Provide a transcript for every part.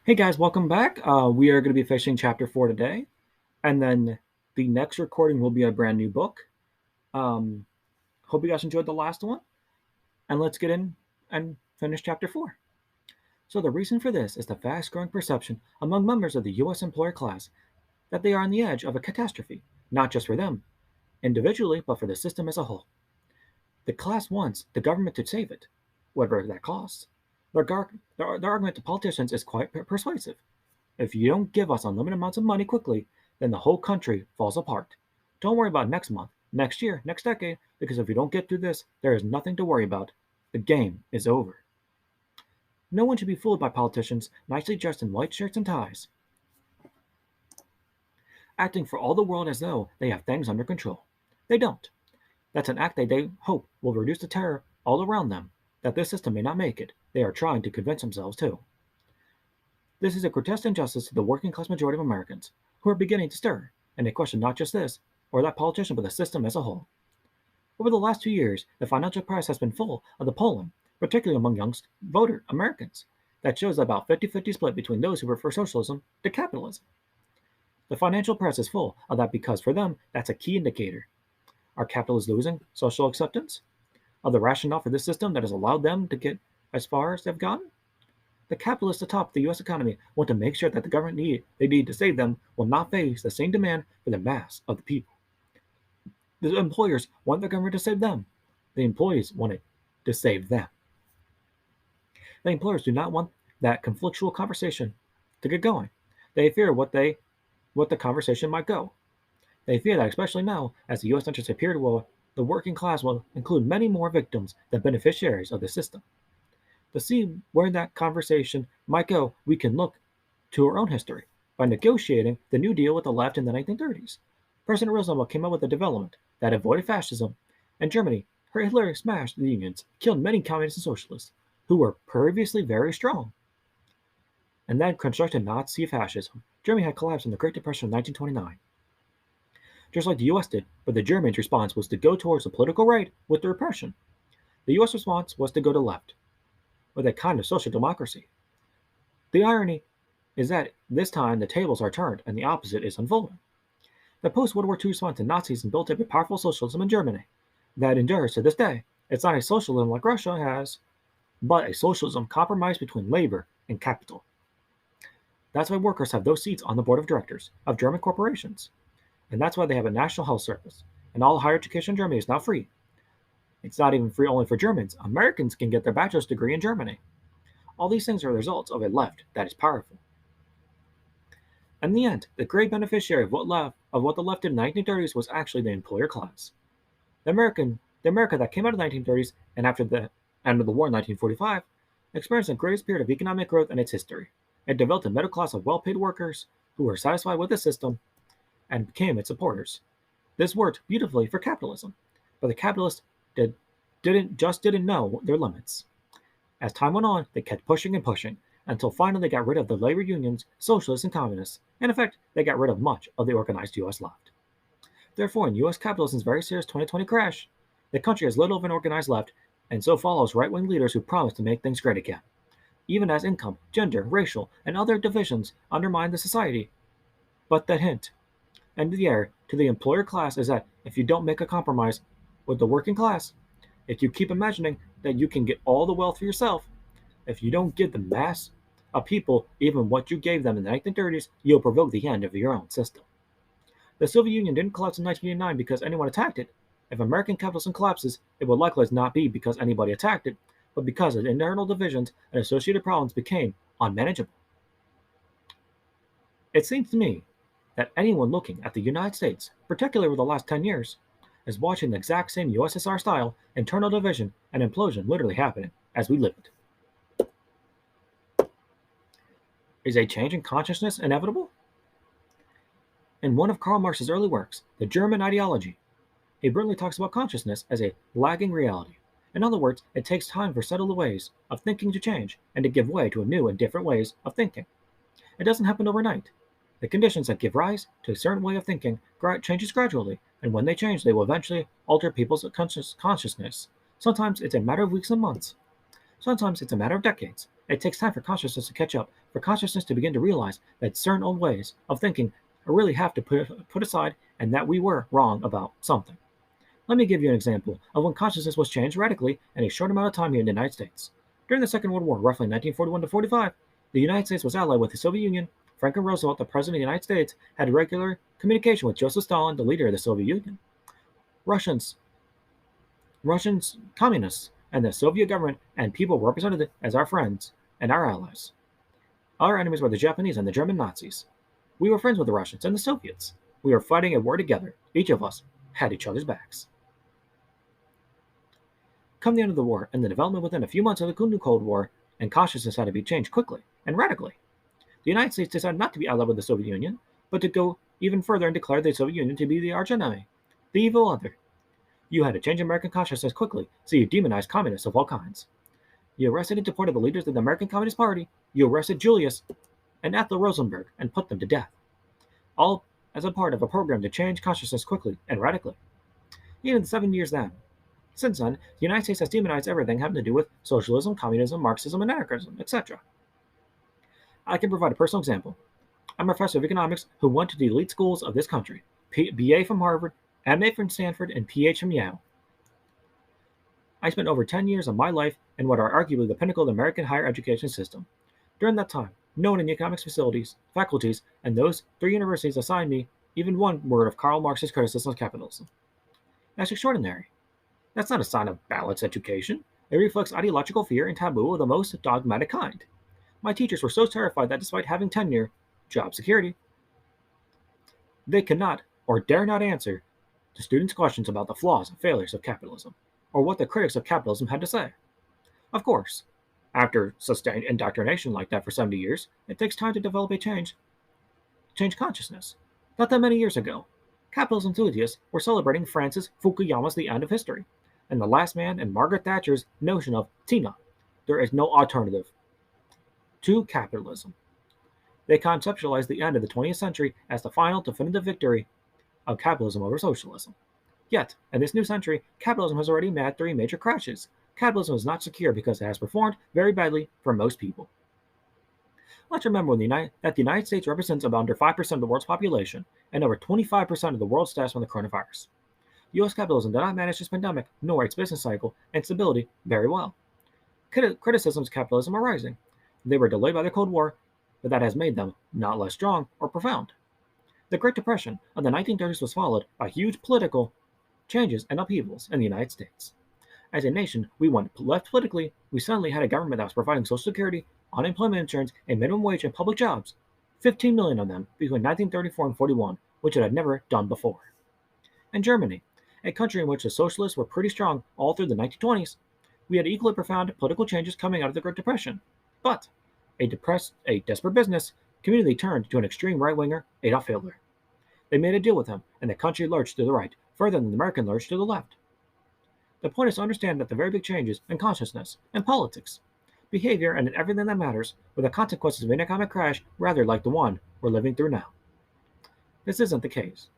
Hey guys, welcome back. We are going to be finishing chapter 4 today, and then the next recording will be a brand new book. Um, Hope you guys enjoyed the last one, and let's get in and finish chapter 4. So, the reason for this is the fast growing perception among members of the U.S. employer class that they are on the edge of a catastrophe, not just for them individually, but for the system as a whole. The class wants the government to save it, whatever that costs. Their argument to politicians is quite persuasive. If you don't give us unlimited amounts of money quickly, then the whole country falls apart. Don't worry about next month, next year, next decade, because if you don't get through this, there is nothing to worry about. The game is over. No one should be fooled by politicians nicely dressed in white shirts and ties, acting for all the world as though they have things under control. They don't. That's an act they hope will reduce the terror all around them, that this system may not make it. They are trying to convince themselves too. This is a grotesque injustice to the working class majority of Americans, who are beginning to stir, and they question not just this, or that politician, but the system as a whole. Over the last 2 years, the financial press has been full of the polling, particularly among young voter Americans, that shows about 50-50 split between those who prefer socialism to capitalism. The financial press is full of that because for them, that's a key indicator. Are capitalists losing social acceptance? Of the rationale for this system that has allowed them to get as far as they've gotten? The capitalists atop the U.S. economy want to make sure that the government they need to save them will not face the same demand for the mass of the people. The employers want the government to save them. The employees want it to save them. The employers do not want that conflictual conversation to get going. They fear what the conversation might go. They fear that, especially now, as the U.S. enters a period where the working class will include many more victims than beneficiaries of the system. To see where that conversation might go, we can look to our own history by negotiating the New Deal with the left in the 1930s. President Roosevelt came up with a development that avoided fascism, and Germany, Hitler smashed the unions, killed many communists and socialists who were previously very strong, and then constructed Nazi fascism. Germany had collapsed in the Great Depression of 1929, just like the US did, but the Germans' response was to go towards the political right with the repression. The US response was to go to left, with a kind of social democracy. The irony is that this time the tables are turned and the opposite is unfolding. The post-World War II response to Nazis built up a powerful socialism in Germany that endures to this day. It's not a socialism like Russia has, but a socialism compromised between labor and capital. That's why workers have those seats on the board of directors of German corporations, and that's why they have a national health service. And all higher education in Germany is now free. It's not even free only for Germans. Americans can get their bachelor's degree in Germany. All these things are the results of a left that is powerful. In the end, the great beneficiary of what the left did in the 1930s was actually the employer class. The America that came out of the 1930s and after the end of the war in 1945 experienced the greatest period of economic growth in its history. It developed a middle class of well-paid workers who were satisfied with the system and became its supporters. This worked beautifully for capitalism, but the capitalists didn't know their limits. As time went on, they kept pushing and pushing, until finally they got rid of the labor unions, socialists, and communists. In effect, they got rid of much of the organized U.S. left. Therefore, in U.S. capitalism's very serious 2020 crash, the country has little of an organized left, and so follows right-wing leaders who promise to make things great again, even as income, gender, racial, and other divisions undermine the society. But the hint and the air to the employer class is that if you don't make a compromise with the working class, if you keep imagining that you can get all the wealth for yourself, if you don't give the mass of people even what you gave them in the 1930s, you'll provoke the end of your own system. The Soviet Union didn't collapse in 1989 because anyone attacked it. If American capitalism collapses, it will likely not be because anybody attacked it, but because its internal divisions and associated problems became unmanageable. It seems to me that anyone looking at the United States, particularly over the last 10 years, is watching the exact same USSR style internal division and implosion literally happening as we live it. Is a change in consciousness inevitable? In one of Karl Marx's early works, The German Ideology, he brilliantly talks about consciousness as a lagging reality. In other words, it takes time for settled ways of thinking to change and to give way to new and different ways of thinking. It doesn't happen overnight. The conditions that give rise to a certain way of thinking changes gradually, and when they change, they will eventually alter people's consciousness. Sometimes it's a matter of weeks and months. Sometimes it's a matter of decades. It takes time for consciousness to catch up, for consciousness to begin to realize that certain old ways of thinking really have to put aside and that we were wrong about something. Let me give you an example of when consciousness was changed radically in a short amount of time here in the United States. During the Second World War, roughly 1941 to 45, the United States was allied with the Soviet Union. Franklin Roosevelt, the President of the United States, had regular communication with Joseph Stalin, the leader of the Soviet Union. Russians, communists, and the Soviet government and people represented as our friends and our allies. Our enemies were the Japanese and the German Nazis. We were friends with the Russians and the Soviets. We were fighting a war together. Each of us had each other's backs. Come the end of the war and the development within a few months of the new Cold War, and consciousness had to be changed quickly and radically. The United States decided not to be allied with the Soviet Union, but to go even further and declare the Soviet Union to be the archenemy, the evil other. You had to change American consciousness quickly, so you demonized communists of all kinds. You arrested and deported the leaders of the American Communist Party. You arrested Julius and Ethel Rosenberg and put them to death, all as a part of a program to change consciousness quickly and radically. Even 7 years then. Since then, the United States has demonized everything having to do with socialism, communism, Marxism, and anarchism, etc. I can provide a personal example. I'm a professor of economics who went to the elite schools of this country, BA from Harvard, MA from Stanford, and PH from Yale. I spent over 10 years of my life in what are arguably the pinnacle of the American higher education system. During that time, no one in the economics faculties, and those 3 universities assigned me even one word of Karl Marx's criticism of capitalism. That's extraordinary. That's not a sign of balanced education. It reflects ideological fear and taboo of the most dogmatic kind. My teachers were so terrified that despite having tenure, job security, they could not or dare not answer the students' questions about the flaws and failures of capitalism, or what the critics of capitalism had to say. Of course, after sustained indoctrination like that for 70 years, it takes time to develop a change consciousness. Not that many years ago, capitalism enthusiasts were celebrating Francis Fukuyama's The End of History, and the Last Man and Margaret Thatcher's notion of Tina, there is no alternative to capitalism. They conceptualized the end of the 20th century as the final definitive victory of capitalism over socialism. Yet, in this new century, capitalism has already had 3 major crashes. Capitalism is not secure because it has performed very badly for most people. Let's remember that the United States represents about under 5% of the world's population and over 25% of the world's deaths from the coronavirus. U.S. capitalism did not manage this pandemic nor its business cycle and stability very well. Criticisms of capitalism are rising. They were delayed by the Cold War, but that has made them not less strong or profound. The Great Depression of the 1930s was followed by huge political changes and upheavals in the United States. As a nation, we went left politically. We suddenly had a government that was providing Social Security, unemployment insurance, and minimum wage and public jobs, 15 million of them between 1934 and 41, which it had never done before. In Germany, a country in which the socialists were pretty strong all through the 1920s, we had equally profound political changes coming out of the Great Depression. But a desperate business community turned to an extreme right-winger, Adolf Hitler. They made a deal with him, and the country lurched to the right, further than the American lurched to the left. The point is to understand that the very big changes in consciousness, in politics, behavior, and in everything that matters were the consequences of an economic crash rather like the one we're living through now. This isn't the case.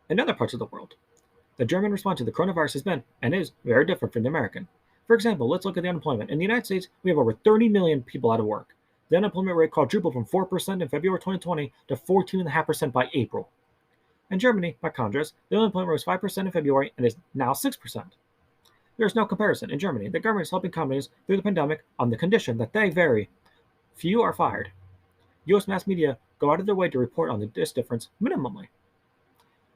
In other parts of the world, the German response to the coronavirus has been, and is, very different from the American. For example, let's look at the unemployment. In the United States, we have over 30 million people out of work. The unemployment rate quadrupled from 4% in February 2020 to 14.5% by April. In Germany, by contrast, the unemployment rate was 5% in February and is now 6%. There is no comparison. In Germany, the government is helping companies through the pandemic on the condition that they vary. Few are fired. U.S. mass media go out of their way to report on this difference minimally.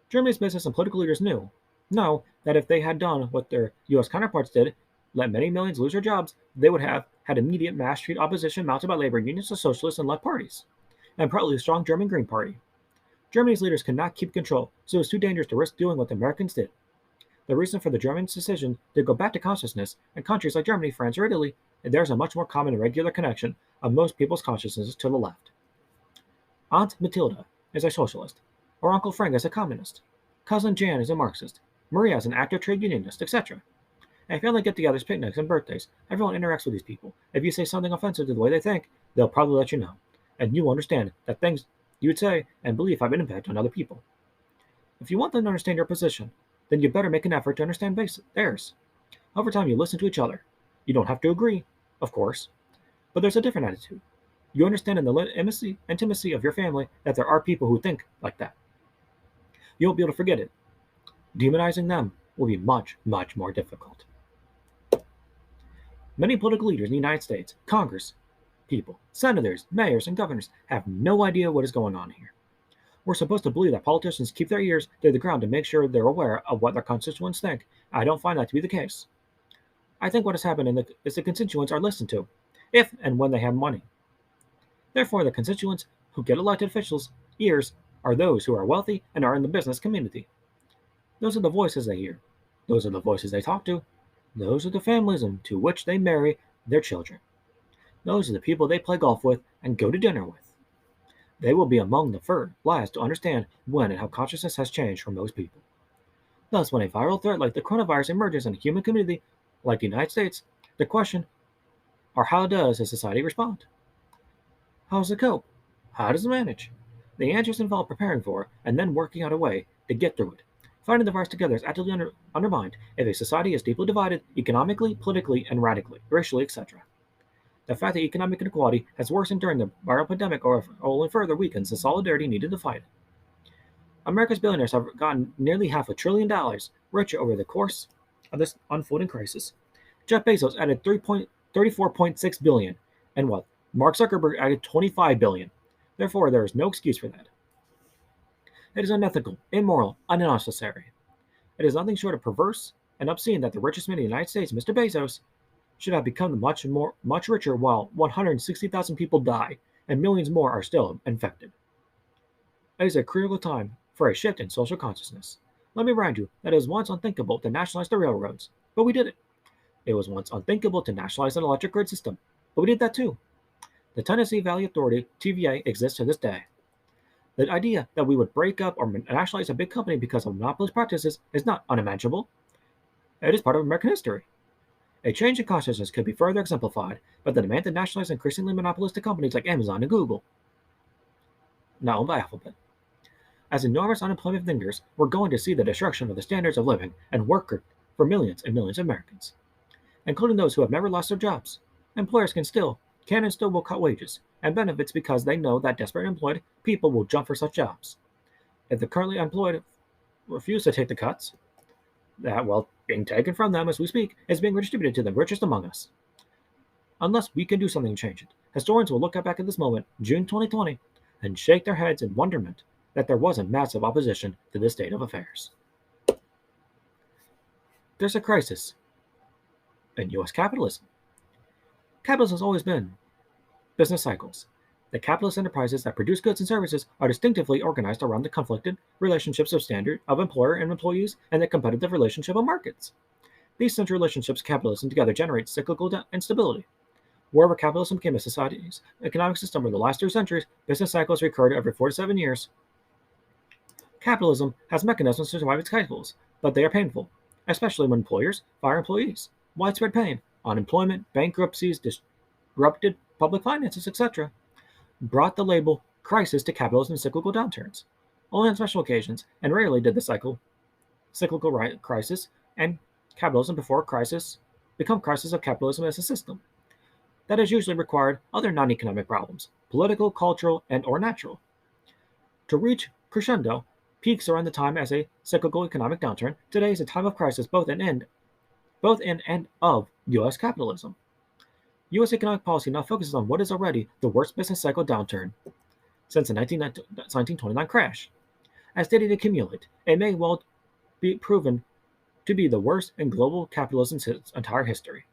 Germany's business and political leaders know that if they had done what their U.S. counterparts did, let many millions lose their jobs, they would have had immediate mass street opposition mounted by labor unions to socialist and left parties, and probably a strong German Green Party. Germany's leaders could not keep control, so it was too dangerous to risk doing what the Americans did. The reason for the Germans' decision to go back to consciousness in countries like Germany, France, or Italy, there's a much more common and regular connection of most people's consciousnesses to the left. Aunt Matilda is a socialist, or Uncle Frank is a communist, Cousin Jan is a Marxist, Maria is an active trade unionist, etc. At family get-togethers, picnics, and birthdays, everyone interacts with these people. If you say something offensive to the way they think, they'll probably let you know, and you understand that things you would say and believe have an impact on other people. If you want them to understand your position, then you better make an effort to understand theirs. Over time, you listen to each other. You don't have to agree, of course, but there's a different attitude. You understand in the intimacy of your family that there are people who think like that. You won't be able to forget it. Demonizing them will be much, much more difficult. Many political leaders in the United States, Congress, people, senators, mayors, and governors have no idea what is going on here. We're supposed to believe that politicians keep their ears to the ground to make sure they're aware of what their constituents think. I don't find that to be the case. I think what has happened is the constituents are listened to, if and when they have money. Therefore, the constituents who get elected officials' ears are those who are wealthy and are in the business community. Those are the voices they hear. Those are the voices they talk to. Those are the families into which they marry their children. Those are the people they play golf with and go to dinner with. They will be among the last to understand when and how consciousness has changed for most people. Thus, when a viral threat like the coronavirus emerges in a human community like the United States, the question are how does a society respond? How does it cope? How does it manage? The answers involve preparing for and then working out a way to get through it. Fighting the virus together is actively undermined if a society is deeply divided economically, politically, and radically, racially, etc. The fact that economic inequality has worsened during the viral pandemic only further weakens the solidarity needed to fight it. America's billionaires have gotten nearly $500 billion richer over the course of this unfolding crisis. Jeff Bezos added 34.6 billion and wealth. Mark Zuckerberg added 25 billion. Therefore, there is no excuse for that. It is unethical, immoral, and unnecessary. It is nothing short of perverse and obscene that the richest man in the United States, Mr. Bezos, should have become much richer while 160,000 people die and millions more are still infected. It is a critical time for a shift in social consciousness. Let me remind you that it was once unthinkable to nationalize the railroads, but we did it. It was once unthinkable to nationalize an electric grid system, but we did that too. The Tennessee Valley Authority, TVA, exists to this day. The idea that we would break up or nationalize a big company because of monopolist practices is not unimaginable. It is part of American history. A change in consciousness could be further exemplified by the demand to nationalize increasingly monopolistic companies like Amazon and Google, now owned by Alphabet. As enormous unemployment lingers, we're going to see the destruction of the standards of living and work for millions and millions of Americans, including those who have never lost their jobs. Employers can and still will cut wages and benefits because they know that desperate unemployed people will jump for such jobs. If the currently employed refuse to take the cuts, that wealth being taken from them as we speak is being redistributed to the richest among us. Unless we can do something to change it, historians will look back at this moment, June 2020, and shake their heads in wonderment that there wasn't massive opposition to this state of affairs. There's a crisis in U.S. capitalism. Capitalism has always been business cycles. The capitalist enterprises that produce goods and services are distinctively organized around the conflicted relationships of employer and employees and the competitive relationship of markets. These central relationships of capitalism together generate cyclical instability. Wherever capitalism became a society's economic system over the last 3 centuries, business cycles recurred every 4 to 7 years. Capitalism has mechanisms to survive its cycles, but they are painful, especially when employers fire employees. Widespread pain, unemployment, bankruptcies, disrupted public finances, etc., brought the label crisis to capitalism's cyclical downturns. Only on special occasions, and rarely did the cyclical crisis and capitalism before crisis become crisis of capitalism as a system. That has usually required other non-economic problems, political, cultural, and or natural. To reach crescendo, peaks around the time as a cyclical economic downturn. Today is a time of crisis both in and of U.S. capitalism. U.S. economic policy now focuses on what is already the worst business cycle downturn since the 1929 crash. As data accumulate, it may well be proven to be the worst in global capitalism's entire history.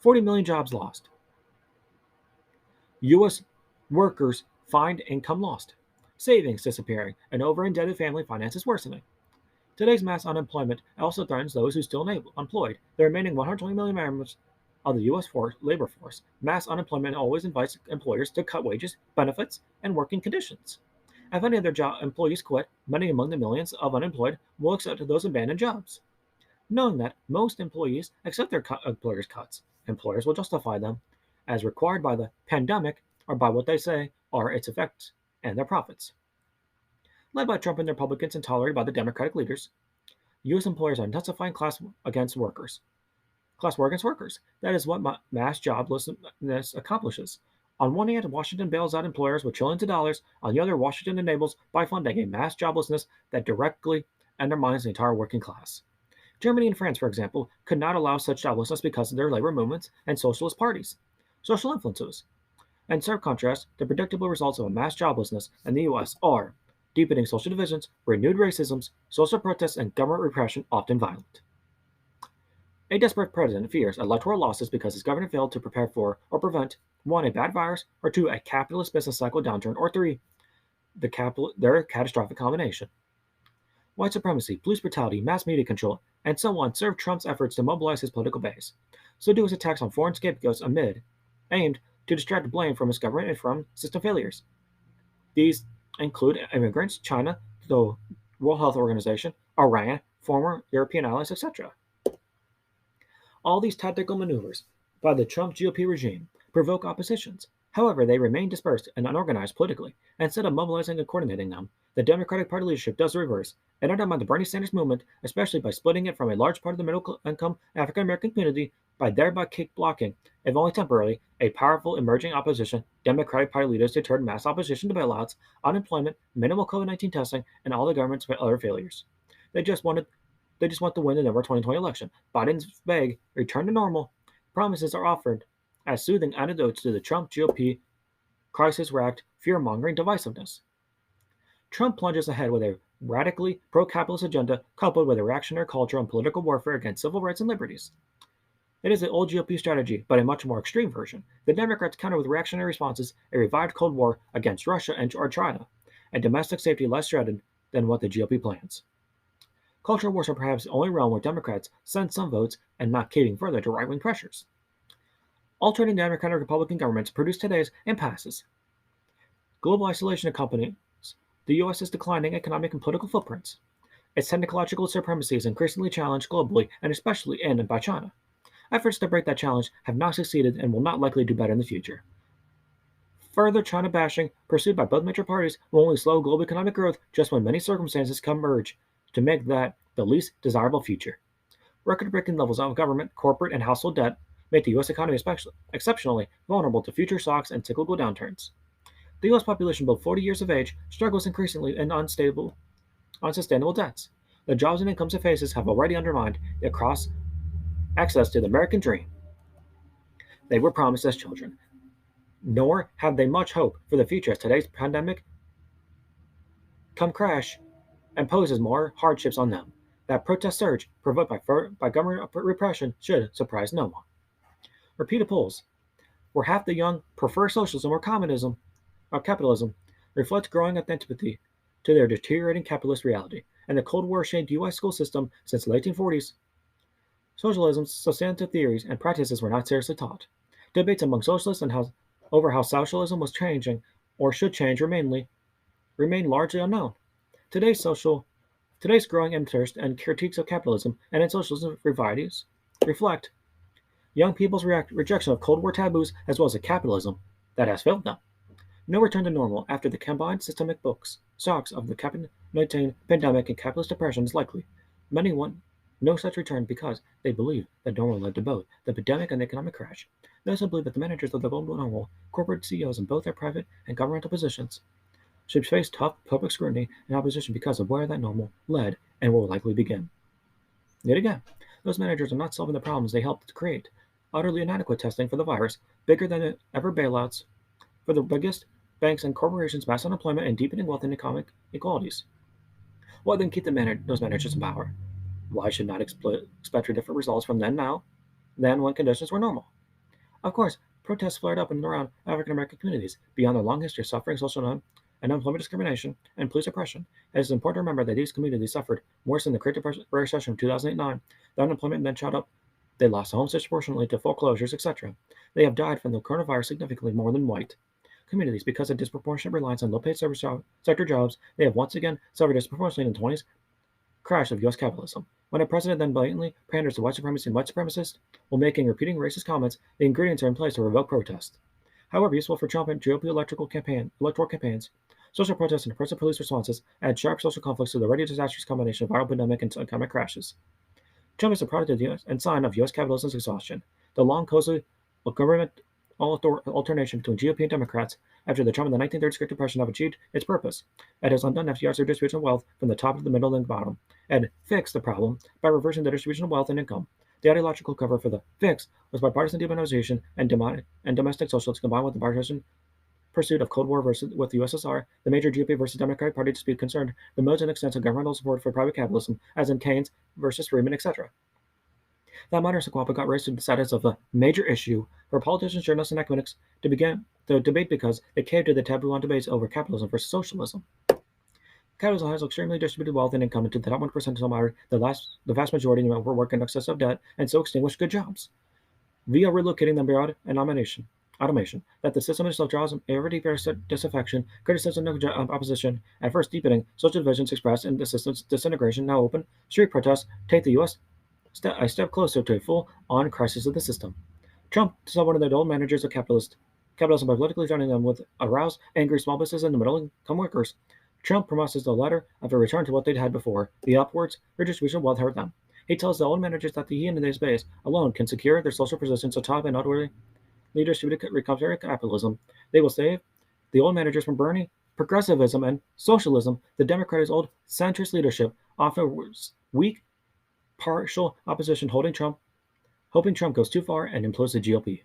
40 million jobs lost. U.S. workers find income lost, savings disappearing, and over-indebted family finances worsening. Today's mass unemployment also threatens those who are still employed. The remaining 120 million members of the U.S. labor force. Mass unemployment always invites employers to cut wages, benefits, and working conditions. If any of their employees quit, many among the millions of unemployed will accept those abandoned jobs. Knowing that most employees accept their employers' cuts, employers will justify them as required by the pandemic or by what they say are its effects and their profits. Led by Trump and the Republicans and tolerated by the Democratic leaders, U.S. employers are intensifying class class war against workers. That is what mass joblessness accomplishes. On one hand, Washington bails out employers with trillions of dollars. On the other, Washington enables by funding a mass joblessness that directly undermines the entire working class. Germany and France, for example, could not allow such joblessness because of their labor movements and socialist parties. Social influences. In stark contrast, the predictable results of a mass joblessness in the U.S. are deepening social divisions, renewed racisms, social protests, and government repression, often violent. A desperate president fears electoral losses because his government failed to prepare for or prevent 1. A bad virus, or 2. A capitalist business cycle downturn, or 3. Their catastrophic combination. White supremacy, police brutality, mass media control, and so on serve Trump's efforts to mobilize his political base. So do his attacks on foreign scapegoats aimed to distract blame from his government and from system failures. These include immigrants, China, the World Health Organization, Iran, former European allies, etc. All these tactical maneuvers by the Trump GOP regime provoke oppositions. However, they remain dispersed and unorganized politically. Instead of mobilizing and coordinating them, the Democratic Party leadership does the reverse and undermine the Bernie Sanders movement, especially by splitting it from a large part of the middle-income African-American community, by thereby blocking, if only temporarily, a powerful emerging opposition. Democratic Party leaders deterred mass opposition to bailouts, unemployment, minimal COVID-19 testing, and all the government's other failures. They just want to win the November 2020 election. Biden's vague return to normal promises are offered as soothing antidotes to the Trump GOP crisis-racked, fear-mongering divisiveness. Trump plunges ahead with a radically pro-capitalist agenda coupled with a reactionary culture and political warfare against civil rights and liberties. It is the old GOP strategy, but a much more extreme version. The Democrats counter with reactionary responses, a revived Cold War against Russia or China, and domestic safety less threatened than what the GOP plans. Cultural wars are perhaps the only realm where Democrats send some votes and not caving further to right-wing pressures. Alternating Democratic and Republican governments produce today's impasses. Global isolation accompanies the U.S.'s declining economic and political footprints. Its technological supremacy is increasingly challenged globally, and especially in and by China. Efforts to break that challenge have not succeeded and will not likely do better in the future. Further China bashing, pursued by both major parties, will only slow global economic growth just when many circumstances converge to make that the least desirable future. Record-breaking levels of government, corporate, and household debt make the U.S. economy exceptionally vulnerable to future shocks and cyclical downturns. The U.S. population below 40 years of age struggles increasingly in unsustainable debts. The jobs and incomes it faces have already undermined across access to the American dream they were promised as children. Nor have they much hope for the future as today's pandemic come crash imposes more hardships on them. That protest surge provoked by government repression should surprise no one. Repeated polls, where half the young prefer socialism or communism or capitalism, reflect growing antipathy to their deteriorating capitalist reality, and the Cold War shaped U.S. school system since the 1840s. Socialism's substantive theories and practices were not seriously taught. Debates among socialists over how socialism was changing or should change remain largely unknown. Today's growing interest and critiques of capitalism and in socialism varieties reflect young people's rejection of Cold War taboos as well as a capitalism that has failed them. No return to normal after the combined systemic shocks of the COVID-19 pandemic and capitalist depression is likely. Many want no such return because they believe that normal led to both the pandemic and the economic crash. They also believe that the managers of the global normal, corporate CEOs in both their private and governmental positions, should face tough public scrutiny and opposition because of where that normal led and will likely begin. Yet again, those managers are not solving the problems they helped to create. Utterly inadequate testing for the virus, bigger than ever bailouts for the biggest banks and corporations, mass unemployment, and deepening wealth and economic inequalities. What then keep those managers in power? Why should not expect different results from then than when conditions were normal? Of course, protests flared up in and around African American communities beyond their long history of suffering social and unemployment discrimination and police oppression. It is important to remember that these communities suffered worse than the Great Recession of 2008-9. The unemployment then shot up. They lost homes disproportionately to foreclosures, etc. They have died from the coronavirus significantly more than white communities because of disproportionate reliance on low-paid service sector jobs. They have once again suffered disproportionately in the 20s crash of U.S. capitalism. When a president then blatantly panders to white supremacy and white supremacists while making repeating racist comments, the ingredients are in place to revoke protest. However useful for Trump and GOP electoral campaigns, social protests and oppressive police responses add sharp social conflicts to the already disastrous combination of viral pandemic and economic crashes. Trump is a product of the US and sign of U.S. capitalism's exhaustion. The long, cozy government alternation between GOP and Democrats after the Trump and the 1930s Great Depression have achieved its purpose. It has undone FDR's redistribution of wealth from the top to the middle and the bottom, and fixed the problem by reversing the distribution of wealth and income. The ideological cover for the fix was bipartisan demonization and domestic socialism combined with the bipartisan pursuit of Cold War with the USSR, the major GOP versus Democratic Party dispute concerned the modes and extents of governmental support for private capitalism, as in Keynes versus Freeman, etc. That modern sequapa got raised to the status of a major issue for politicians, journalists, and academics to begin the debate because they caved to the taboo on debates over capitalism versus socialism. Capitalism has extremely distributed wealth and income into the top 1% of matter, the vast majority of work in excess of debt, and so extinguish good jobs. Via relocating them beyond an automation, that the system itself draws already disaffection, criticism, and opposition, at first deepening social divisions expressed in the system's disintegration, now open, street protests take the U.S. A step closer to a full-on crisis of the system. Trump saw one of the old managers of capitalism by politically threatening them with aroused, angry small businesses and the middle-income workers. Trump promises the latter of a return to what they'd had before. The upwards redistribution will hurt them. He tells the old managers that he and his base alone can secure their social positions atop an outwardly distributed recovery capitalism. They will save the old managers from burning progressivism and socialism. The Democrats' old centrist leadership offers weak, partial opposition, hoping Trump goes too far and implodes the GOP.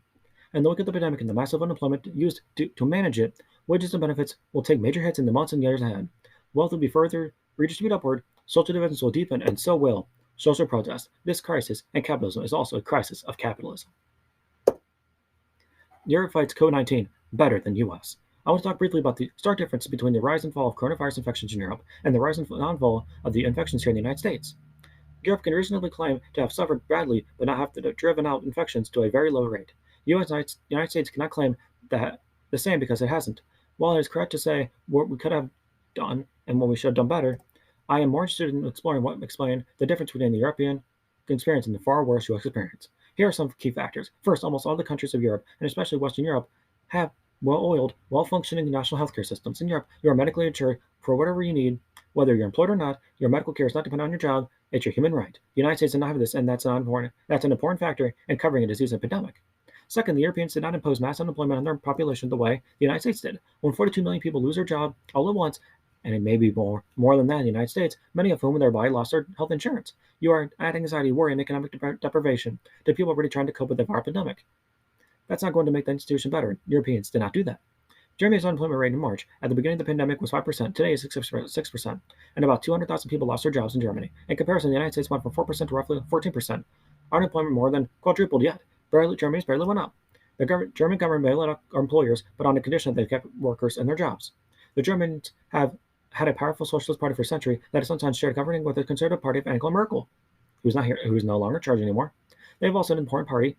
And look at the pandemic and the massive unemployment used to manage it. Wages and benefits will take major hits in the months and years ahead. Wealth will be further redistributed upward, social divisions will deepen, and so will social protest. This crisis and capitalism is also a crisis of capitalism. Europe fights COVID-19 better than US. I want to talk briefly about the stark difference between the rise and fall of coronavirus infections in Europe and the rise and fall of the infections here in the United States. Europe can reasonably claim to have suffered badly but not have driven out infections to a very low rate. The United States cannot claim that the same because it hasn't. While it is correct to say what we could have done and what we should have done better, I am more interested in exploring what explain the difference between the European experience and the far worse US experience. Here are some key factors. First, almost all the countries of Europe, and especially Western Europe, have well-oiled, well-functioning national healthcare systems. In Europe, you are medically insured for whatever you need, whether you're employed or not. Your medical care is not dependent on your job. It's your human right. The United States does not have this, and that's an important factor in covering a disease epidemic. Second, the Europeans did not impose mass unemployment on their population the way the United States did. When 42 million people lose their job all at once, and it may be more than that in the United States, many of whom thereby lost their health insurance. You are adding anxiety, worry, and economic deprivation to people already trying to cope with the epidemic. That's not going to make the institution better. Europeans did not do that. Germany's unemployment rate in March at the beginning of the pandemic was 5%. Today is 6%, and about 200,000 people lost their jobs in Germany. In comparison, the United States went from 4% to roughly 14%. Unemployment more than quadrupled yet. Germany's barely went up. The German government may let out employers, but on the condition that they kept workers in their jobs. The Germans have had a powerful socialist party for a century that has sometimes shared governing with the conservative party of Angela Merkel, who's not here, who's no longer in charge anymore. They have also an important party,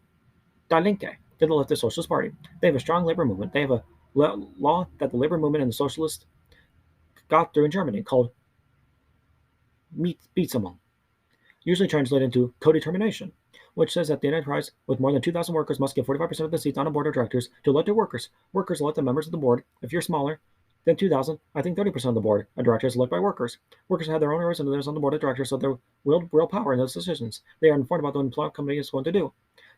Die Linke, to the leftist socialist party. They have a strong labor movement. They have a law that the labor movement and the socialists got through in Germany called Mietspitzung, usually translated into co-determination, which says that the enterprise with more than 2,000 workers must give 45% of the seats on a board of directors to elected workers. Workers elect the members of the board. If you're smaller than 2,000, I think 30% of the board of directors elect by workers. Workers have their own representatives on the board of directors, so they wield real power in those decisions. They are informed about what the employment company is going to do.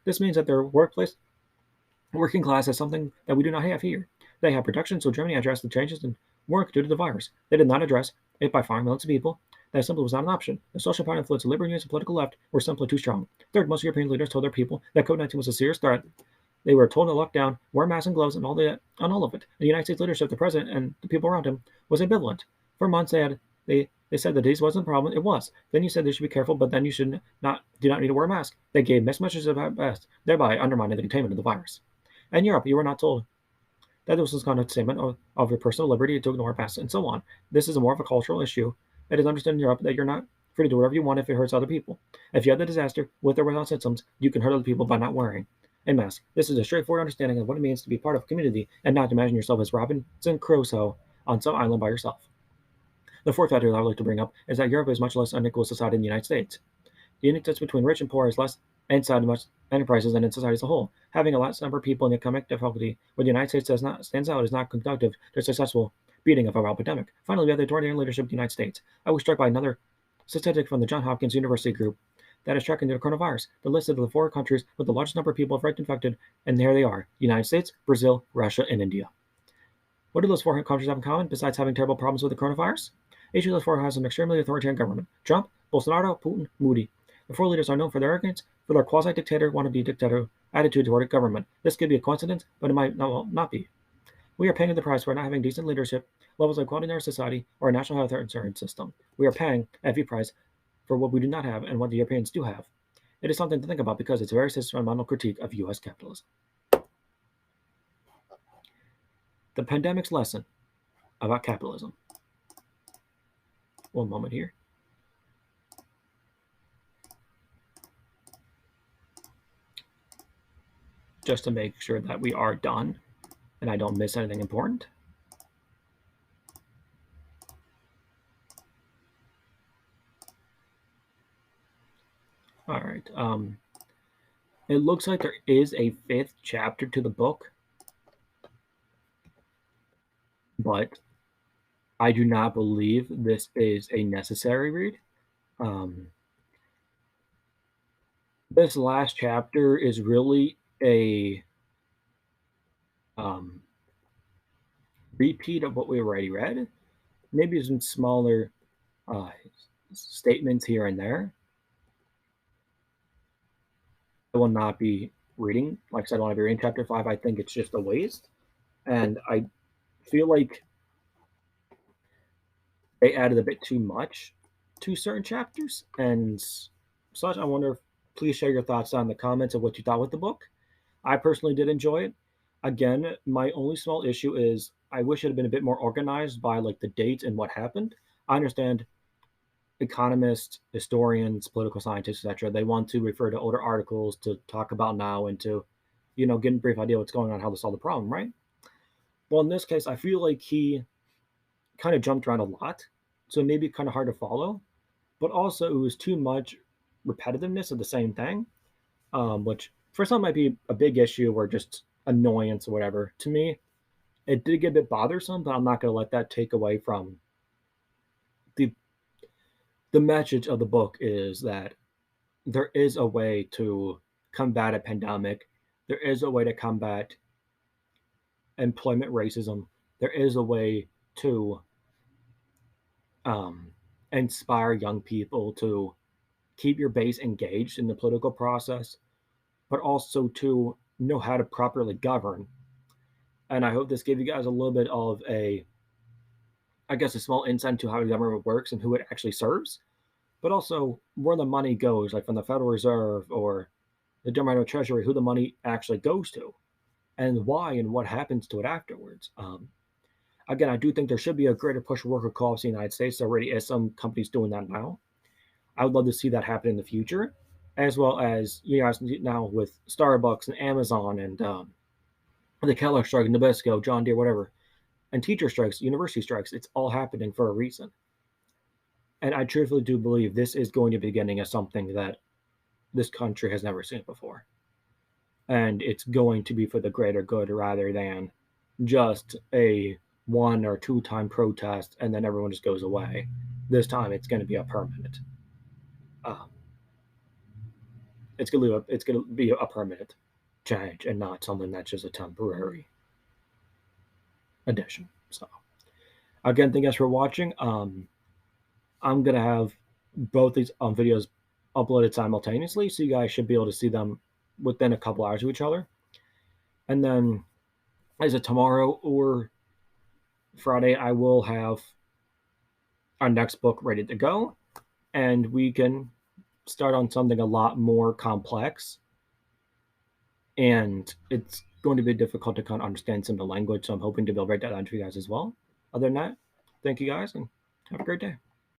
This means that their working class is something that we do not have here. They have protection, so Germany addressed the changes in work due to the virus. They did not address it by firing millions of people. That simply was not an option. The social power influence of labor unions and political left were simply too strong. Third, most European leaders told their people that COVID-19 was a serious threat. They were told to lock down, wear masks and gloves, and all of it. The United States leadership, the president, and the people around him was ambivalent. For months, they said the disease wasn't a problem. It was. Then you said they should be careful, but then you do not need to wear a mask. They gave mixed messages at best, thereby undermining the containment of the virus. In Europe, you were not told that this was kind of a statement of your personal liberty to ignore masks and so on. This is more of a cultural issue. It is understood in Europe that you're not free to do whatever you want if it hurts other people. If you have the disaster with or without symptoms, you can hurt other people by not wearing a mask. This is a straightforward understanding of what it means to be part of a community and not to imagine yourself as Robinson Crusoe on some island by yourself. The fourth factor I would like to bring up is that Europe is much less unequal society than the United States. The inequality between rich and poor is less inside much enterprises than in society as a whole. Having a large number of people in economic difficulty where the United States stands out is not conducive to a successful beating of a epidemic. Finally, we have the authoritarian leadership of the United States. I was struck by another statistic from the Johns Hopkins University group that is tracking the coronavirus. The list of the 4 countries with the largest number of people infected, and there they are: United States, Brazil, Russia, and India. What do those 4 countries have in common besides having terrible problems with the coronavirus? Each of those 4 has an extremely authoritarian government: Trump, Bolsonaro, Putin, Moody. The 4 leaders are known for their arrogance, for their quasi-dictator, wannabe dictator attitude toward government. This could be a coincidence, but it might not be. We are paying the price for not having decent leadership, levels of equality in our society, or a national health insurance system. We are paying a heavy price for what we do not have and what the Europeans do have. It is something to think about because it's a very systematic critique of U.S. capitalism. The pandemic's lesson about capitalism. One moment here. Just to make sure that we are done and I don't miss anything important. All right. It looks like there is a 5th chapter to the book, but I do not believe this is a necessary read. This last chapter is really a repeat of what we already read. Maybe some smaller statements here and there. I will not be reading. Like I said, I want to be reading chapter 5. I think it's just a waste. And I feel like they added a bit too much to certain chapters and such. I wonder if please share your thoughts on the comments of what you thought with the book. I personally did enjoy it. Again, my only small issue is I wish it had been a bit more organized by like the dates and what happened. I understand economists, historians, political scientists, etc. They want to refer to older articles to talk about now and to, get a brief idea what's going on, how to solve the problem, right? Well, in this case, I feel like he kind of jumped around a lot, so maybe kind of hard to follow, but also it was too much repetitiveness of the same thing, which for some might be a big issue or just annoyance or whatever. To me, it did get a bit bothersome, but I'm not going to let that take away from the message of the book is that there is a way to combat a pandemic. There is a way to combat employment racism. There is a way to inspire young people to keep your base engaged in the political process, but also to know how to properly govern. And I hope this gave you guys a little bit of a small insight into how the government works and who it actually serves, but also where the money goes, like from the Federal Reserve or the Department of Treasury, who the money actually goes to, and why and what happens to it afterwards. Again, I do think there should be a greater push for worker co-ops in the United States. There already is some companies doing that now. I would love to see that happen in the future, as well as now with Starbucks and Amazon and the Kellogg strike, Nabisco, John Deere, whatever, and teacher strikes, university strikes. It's all happening for a reason. And I truthfully do believe this is going to be the beginning of something that this country has never seen before. And it's going to be for the greater good rather than just a 1 or 2 time protest and then everyone just goes away. This time it's going to be a permanent. It's going to be a permanent change and not something that's just a temporary addition. So again, thank you guys for watching. I'm going to have both these videos uploaded simultaneously, so you guys should be able to see them within a couple hours of each other. And then is it tomorrow or Friday, I will have our next book ready to go, and we can start on something a lot more complex. And it's going to be difficult to kind of understand some of the language, so I'm hoping to be able to write that down for you guys as well. Other than that, thank you guys, and have a great day.